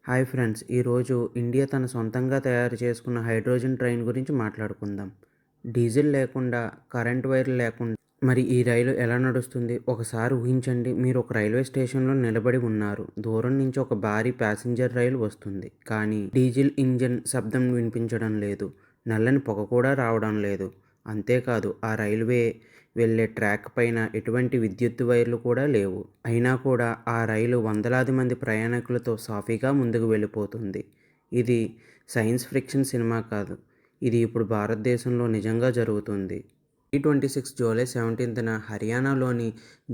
Hi friends, ఈరోజు India తన సొంతంగా తయారు చేసుకున్న హైడ్రోజన్ ట్రైన్ గురించి మాట్లాడుకుందాం. డీజిల్ లేకుండా, కరెంట్ వైర్లు లేకుండా మరి ఈ రైలు ఎలా నడుస్తుంది? ఒకసారి ఊహించండి, మీరు ఒక రైల్వే స్టేషన్లో నిలబడి ఉన్నారు. దూరం నుంచి ఒక భారీ ప్యాసింజర్ రైలు వస్తుంది. కానీ డీజిల్ ఇంజన్ శబ్దం వినిపించడం లేదు. నల్లని పొగ కూడా రావడం లేదు. అంతేకాదు, ఆ రైల్వే వెళ్ళే ట్రాక్ పైన ఎటువంటి విద్యుత్ వైర్లు కూడా లేవు. అయినా కూడా ఆ రైలు వందలాది మంది ప్రయాణికులతో సాఫీగా ముందుకు వెళ్ళిపోతుంది. ఇది సైన్స్ ఫిక్షన్ సినిమా కాదు. ఇది ఇప్పుడు భారతదేశంలో నిజంగా జరుగుతుంది. 2026 జూలై 17న హర్యానాలోని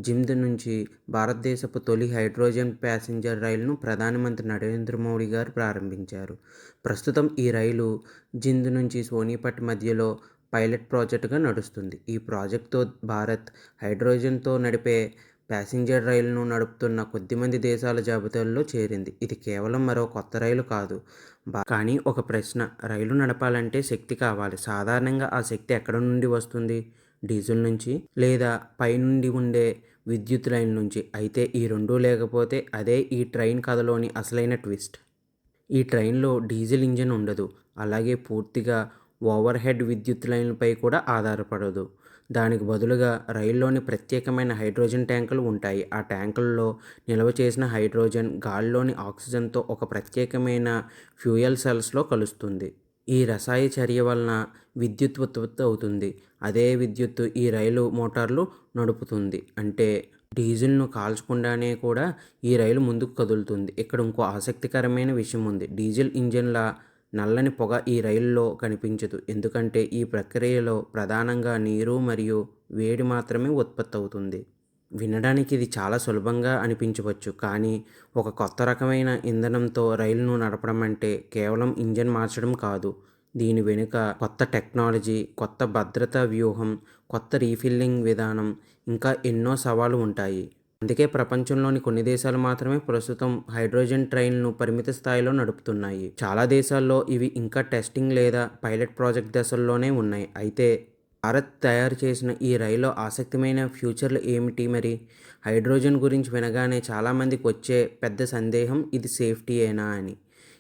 జింద్ నుంచి భారతదేశపు తొలి హైడ్రోజన్ ప్యాసింజర్ రైలును ప్రధానమంత్రి నరేంద్ర మోడీ గారు ప్రారంభించారు. ప్రస్తుతం ఈ రైలు జింద్ నుంచి సోనిపట్ మధ్యలో పైలట్ ప్రాజెక్టుగా నడుస్తుంది. ఈ ప్రాజెక్టుతో భారత్ హైడ్రోజన్తో నడిపే ప్యాసింజర్ రైలును నడుపుతున్న కొద్దిమంది దేశాల జాబితాలో చేరింది. ఇది కేవలం మరో కొత్త రైలు కాదు. కానీ ఒక ప్రశ్న, రైలు నడపాలంటే శక్తి కావాలి. సాధారణంగా ఆ శక్తి ఎక్కడ నుండి వస్తుంది? డీజిల్ నుంచి, లేదా పైనుండి ఉండే విద్యుత్ లైన్ నుంచి. అయితే ఈ రెండూ లేకపోతే అదే ఈ ట్రైన్ కథలోని అసలైన ట్విస్ట్. ఈ ట్రైన్లో డీజిల్ ఇంజిన్ ఉండదు. అలాగే పూర్తిగా ఓవర్ హెడ్ విద్యుత్ లైన్లపై కూడా ఆధారపడదు. దానికి బదులుగా రైల్లోని ప్రత్యేకమైన హైడ్రోజన్ ట్యాంకులు ఉంటాయి. ఆ ట్యాంకుల్లో నిల్వ చేసిన హైడ్రోజన్ గాలిలోని ఆక్సిజన్తో ఒక ప్రత్యేకమైన ఫ్యూయల్ సెల్స్లో కలుస్తుంది. ఈ రసాయ చర్య వలన విద్యుత్ ఉత్పత్తి అవుతుంది. అదే విద్యుత్తు ఈ రైలు మోటార్లు నడుపుతుంది. అంటే డీజిల్ను కాల్చకుండానే కూడా ఈ రైలు ముందుకు కదులుతుంది. ఇక్కడ ఇంకో ఆసక్తికరమైన విషయం ఉంది. డీజిల్ ఇంజిన్ల నల్లని పొగ ఈ రైలులో కనిపించదు. ఎందుకంటే ఈ ప్రక్రియలో ప్రధానంగా నీరు మరియు వేడి మాత్రమే ఉత్పత్తి అవుతుంది. వినడానికి ఇది చాలా సులభంగా అనిపించవచ్చు. కానీ ఒక కొత్త రకమైన ఇంధనంతో రైలును నడపడం అంటే కేవలం ఇంజిన్ మార్చడం కాదు. దీని వెనుక కొత్త టెక్నాలజీ, కొత్త భద్రతా వ్యూహం, కొత్త రీఫిల్లింగ్ విధానం, ఇంకా ఎన్నో సవాళ్లు ఉంటాయి. అందుకే ప్రపంచంలోని కొన్ని దేశాలు మాత్రమే ప్రస్తుతం హైడ్రోజన్ ట్రైన్లను పరిమిత స్థాయిలో నడుపుతున్నాయి. చాలా దేశాల్లో ఇవి ఇంకా టెస్టింగ్ లేదా పైలట్ ప్రాజెక్ట్ దశల్లోనే ఉన్నాయి. అయితే భారత్ తయారు చేసిన ఈ రైల్లో ఆసక్తిమైన ఫ్యూచర్లు ఏమిటి మరి? హైడ్రోజన్ గురించి వినగానే చాలామందికి వచ్చే పెద్ద సందేహం, ఇది సేఫ్టీయేనా అని.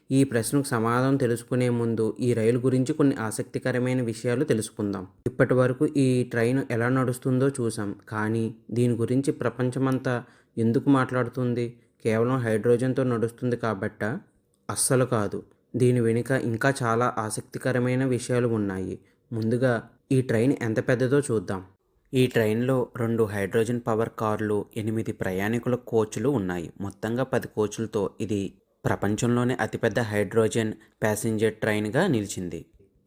ఈ ప్రశ్నకు సమాధానం తెలుసుకునే ముందు ఈ రైలు గురించి కొన్ని ఆసక్తికరమైన విషయాలు తెలుసుకుందాం. ఇప్పటి వరకు ఈ ట్రైన్ ఎలా నడుస్తుందో చూసాం. కానీ దీని గురించి ప్రపంచమంతా ఎందుకు మాట్లాడుతుంది? కేవలం హైడ్రోజన్తో నడుస్తుంది కాబట్టా? అస్సలు కాదు. దీని వెనుక ఇంకా చాలా ఆసక్తికరమైన విషయాలు ఉన్నాయి. ముందుగా ఈ ట్రైన్ ఎంత పెద్దదో చూద్దాం. ఈ ట్రైన్లో 2 హైడ్రోజన్ పవర్ కార్లు, 8 ప్రయాణికుల కోచ్లు ఉన్నాయి. మొత్తంగా 10 కోచ్లతో ఇది ప్రపంచంలోనే అతిపెద్ద హైడ్రోజన్ ప్యాసింజర్ ట్రైన్గా నిలిచింది.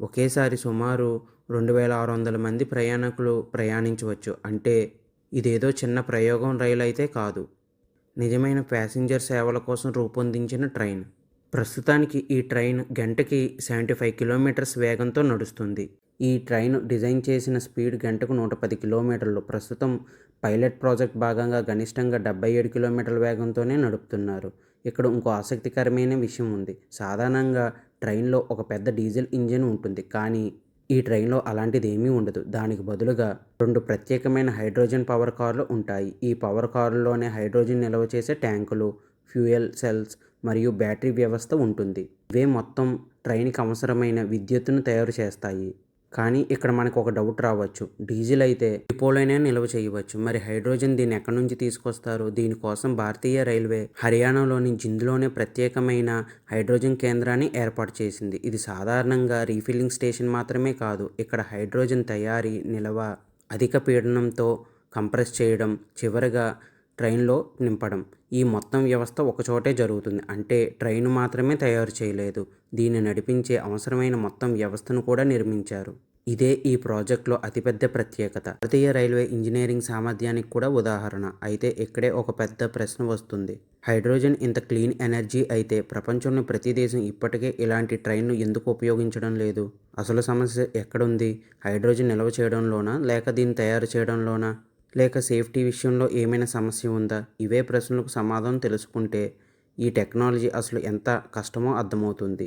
ఒకేసారి సుమారు 2600 మంది ప్రయాణికులు ప్రయాణించవచ్చు. అంటే ఇదేదో చిన్న ప్రయోగం రైలు అయితే కాదు. నిజమైన ప్యాసింజర్ సేవల కోసం రూపొందించిన ట్రైన్. ప్రస్తుతానికి ఈ ట్రైన్ గంటకి 75 కిలోమీటర్స్ వేగంతో నడుస్తుంది. ఈ ట్రైన్ డిజైన్ చేసిన స్పీడ్ గంటకు 110 కిలోమీటర్లు. ప్రస్తుతం పైలట్ ప్రాజెక్ట్ భాగంగా గరిష్టంగా 77 కిలోమీటర్ల వేగంతోనే నడుపుతున్నారు. ఇక్కడ ఇంకో ఆసక్తికరమైన విషయం ఉంది. సాధారణంగా ట్రైన్లో ఒక పెద్ద డీజిల్ ఇంజిన్ ఉంటుంది. కానీ ఈ ట్రైన్లో అలాంటిది ఏమీ ఉండదు. దానికి బదులుగా 2 ప్రత్యేకమైన హైడ్రోజన్ పవర్ కార్లు ఉంటాయి. ఈ పవర్ కారుల్లోనే హైడ్రోజన్ నిల్వ చేసే ట్యాంకులు, ఫ్యూయల్ సెల్స్ మరియు బ్యాటరీ వ్యవస్థ ఉంటుంది. ఇవే మొత్తం ట్రైన్కి అవసరమైన విద్యుత్తును తయారు చేస్తాయి. కానీ ఇక్కడ మనకు ఒక డౌట్ రావచ్చు. డీజిల్ అయితే డిపోలోనే నిల్వ చేయవచ్చు. మరి హైడ్రోజన్ దీన్ని ఎక్కడి నుంచి తీసుకొస్తారు? దీనికోసం భారతీయ రైల్వే హర్యానాలోని జింద్లోనే ప్రత్యేకమైన హైడ్రోజన్ కేంద్రాన్ని ఏర్పాటు చేసింది. ఇది సాధారణంగా రీఫిల్లింగ్ స్టేషన్ మాత్రమే కాదు. ఇక్కడ హైడ్రోజన్ తయారీ, నిల్వ, అధిక పీడనంతో కంప్రెస్ చేయడం, చివరగా ట్రైన్లో నింపడం, ఈ మొత్తం వ్యవస్థ ఒకచోటే జరుగుతుంది. అంటే ట్రైన్ మాత్రమే తయారు చేయలేదు, దీన్ని నడిపించే అవసరమైన మొత్తం వ్యవస్థను కూడా నిర్మించారు. ఇదే ఈ ప్రాజెక్టులో అతిపెద్ద ప్రత్యేకత. భారతీయ రైల్వే ఇంజనీరింగ్ సామర్థ్యానికి కూడా ఉదాహరణ. అయితే ఇక్కడే ఒక పెద్ద ప్రశ్న వస్తుంది. హైడ్రోజన్ ఇంత క్లీన్ ఎనర్జీ అయితే ప్రపంచంలో ప్రతి దేశం ఇప్పటికే ఇలాంటి ట్రైన్ను ఎందుకు ఉపయోగించడం లేదు? అసలు సమస్య ఎక్కడుంది? హైడ్రోజన్ నిల్వ చేయడంలోనా, లేక దీన్ని తయారు చేయడంలోనా, లేక సేఫ్టీ విషయంలో ఏమైనా సమస్య ఉందా? ఇవే ప్రశ్నలకు సమాధానం తెలుసుకుంటే ఈ టెక్నాలజీ అసలు ఎంత కష్టమో అర్థమవుతుంది.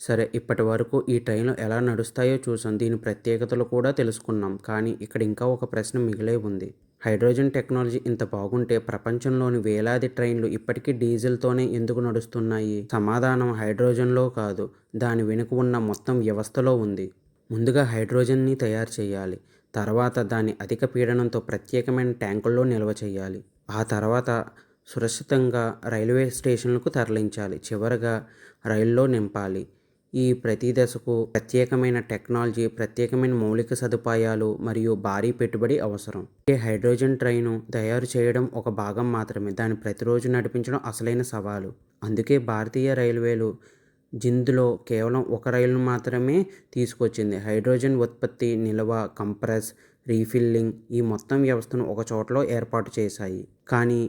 సరే, ఇప్పటి వరకు ఈ ట్రైన్లు ఎలా నడుస్తాయో చూసాం. దీని ప్రత్యేకతలు కూడా తెలుసుకున్నాం. కానీ ఇక్కడ ఇంకా ఒక ప్రశ్న మిగిలే ఉంది. హైడ్రోజన్ టెక్నాలజీ ఇంత బాగుంటే ప్రపంచంలోని వేలాది ట్రైన్లు ఇప్పటికీ డీజిల్తోనే ఎందుకు నడుస్తున్నాయి? సమాధానం హైడ్రోజన్లో కాదు, దాని వెనుక ఉన్న మొత్తం వ్యవస్థలో ఉంది. ముందుగా హైడ్రోజన్ని తయారు చేయాలి. తర్వాత దాన్ని అధిక పీడనంతో ప్రత్యేకమైన ట్యాంకుల్లో నిల్వ చేయాలి. ఆ తర్వాత సురక్షితంగా రైల్వే స్టేషన్లకు తరలించాలి. చివరగా రైల్లో నింపాలి. ఈ ప్రతి దశకు ప్రత్యేకమైన టెక్నాలజీ, ప్రత్యేకమైన మౌలిక సదుపాయాలు మరియు భారీ పెట్టుబడి అవసరం. ఈ హైడ్రోజన్ ట్రైను తయారు చేయడం ఒక భాగం మాత్రమే, దాన్ని ప్రతిరోజు నడిపించడం అసలైన సవాలు. అందుకే భారతీయ రైల్వేలు జింద్లో కేవలం ఒక రైలును మాత్రమే తీసుకొచ్చింది. హైడ్రోజన్ ఉత్పత్తి, నిల్వ, కంప్రెస్, రీఫిల్లింగ్ ఈ మొత్తం వ్యవస్థను ఒక చోటలో ఏర్పాటు చేశాయి. కానీ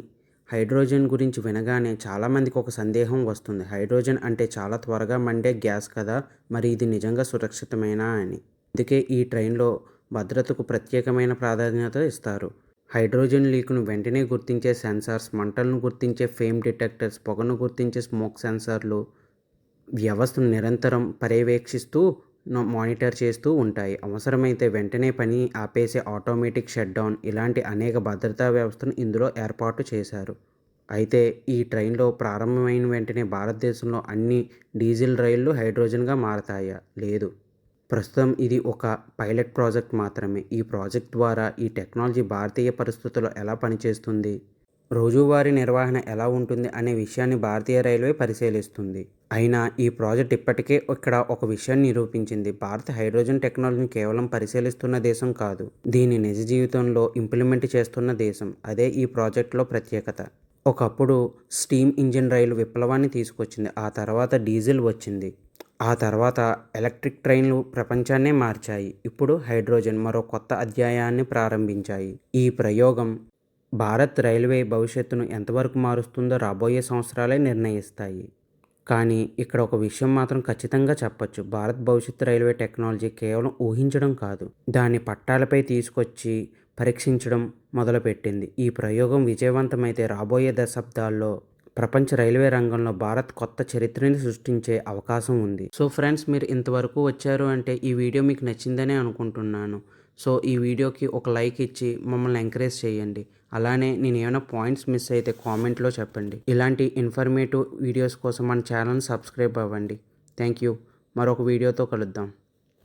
హైడ్రోజన్ గురించి వినగానే చాలామందికి ఒక సందేహం వస్తుంది. హైడ్రోజన్ అంటే చాలా త్వరగా మండే గ్యాస్ కదా, మరి ఇది నిజంగా సురక్షితమేనా అని. అందుకే ఈ ట్రైన్లో భద్రతకు ప్రత్యేకమైన ప్రాధాన్యత ఇస్తారు. హైడ్రోజన్ లీక్ను వెంటనే గుర్తించే సెన్సార్స్, మంటలను గుర్తించే ఫ్లేమ్ డిటెక్టర్స్, పొగను గుర్తించే స్మోక్ సెన్సార్లు వ్యవస్థను నిరంతరం పర్యవేక్షిస్తూ మానిటర్ చేస్తూ ఉంటాయి. అవసరమైతే వెంటనే పని ఆపేసే ఆటోమేటిక్ షట్డౌన్ ఇలాంటి అనేక భద్రతా వ్యవస్థను ఇందులో ఏర్పాటు చేశారు. అయితే ఈ ట్రైన్లో ప్రారంభమైన వెంటనే భారతదేశంలో అన్ని డీజిల్ రైళ్లు హైడ్రోజన్గా మారతాయా? లేదు. ప్రస్తుతం ఇది ఒక పైలట్ ప్రాజెక్ట్ మాత్రమే. ఈ ప్రాజెక్ట్ ద్వారా ఈ టెక్నాలజీ భారతీయ పరిస్థితుల్లో ఎలా పనిచేస్తుంది, రోజువారీ నిర్వహణ ఎలా ఉంటుంది అనే విషయాన్ని భారతీయ రైల్వే పరిశీలిస్తుంది. అయినా ఈ ప్రాజెక్ట్ ఇప్పటికే ఇక్కడ ఒక విషయాన్ని నిరూపించింది. భారత్ హైడ్రోజన్ టెక్నాలజీని కేవలం పరిశీలిస్తున్న దేశం కాదు, దీన్ని నిజ జీవితంలో ఇంప్లిమెంట్ చేస్తున్న దేశం. అదే ఈ ప్రాజెక్టులో ప్రత్యేకత. ఒకప్పుడు స్టీమ్ ఇంజిన్ రైలు విప్లవాన్ని తీసుకొచ్చింది. ఆ తర్వాత డీజిల్ వచ్చింది. ఆ తర్వాత ఎలక్ట్రిక్ ట్రైన్లు ప్రపంచాన్నే మార్చాయి. ఇప్పుడు హైడ్రోజన్ మరో కొత్త అధ్యాయాన్ని ప్రారంభించాయి. ఈ ప్రయోగం భారత్ రైల్వే భవిష్యత్తును ఎంతవరకు మారుస్తుందో రాబోయే సంవత్సరాలే నిర్ణయిస్తాయి. కానీ ఇక్కడ ఒక విషయం మాత్రం ఖచ్చితంగా చెప్పొచ్చు. భారత్ భవిష్యత్తు రైల్వే టెక్నాలజీ కేవలం ఊహించడం కాదు, దాన్ని పట్టాలపై తీసుకొచ్చి పరీక్షించడం మొదలుపెట్టింది. ఈ ప్రయోగం విజయవంతమైతే రాబోయే దశాబ్దాల్లో ప్రపంచ రైల్వే రంగంలో భారత్ కొత్త చరిత్రని సృష్టించే అవకాశం ఉంది. సో ఫ్రెండ్స్, మీరు ఇంతవరకు వచ్చారు అంటే ఈ వీడియో మీకు నచ్చిందనే అనుకుంటున్నాను. సో ఈ వీడియోకి ఒక లైక్ ఇచ్చి మమ్మల్ని ఎంకరేజ్ చేయండి. అలానే నేను ఏమైనా పాయింట్స్ మిస్ అయితే కామెంట్లో చెప్పండి. ఇలాంటి ఇన్ఫర్మేటివ్ వీడియోస్ కోసం మన ఛానల్ని సబ్స్క్రైబ్ అవ్వండి. Thank you. మరొక వీడియోతో కలుద్దాం.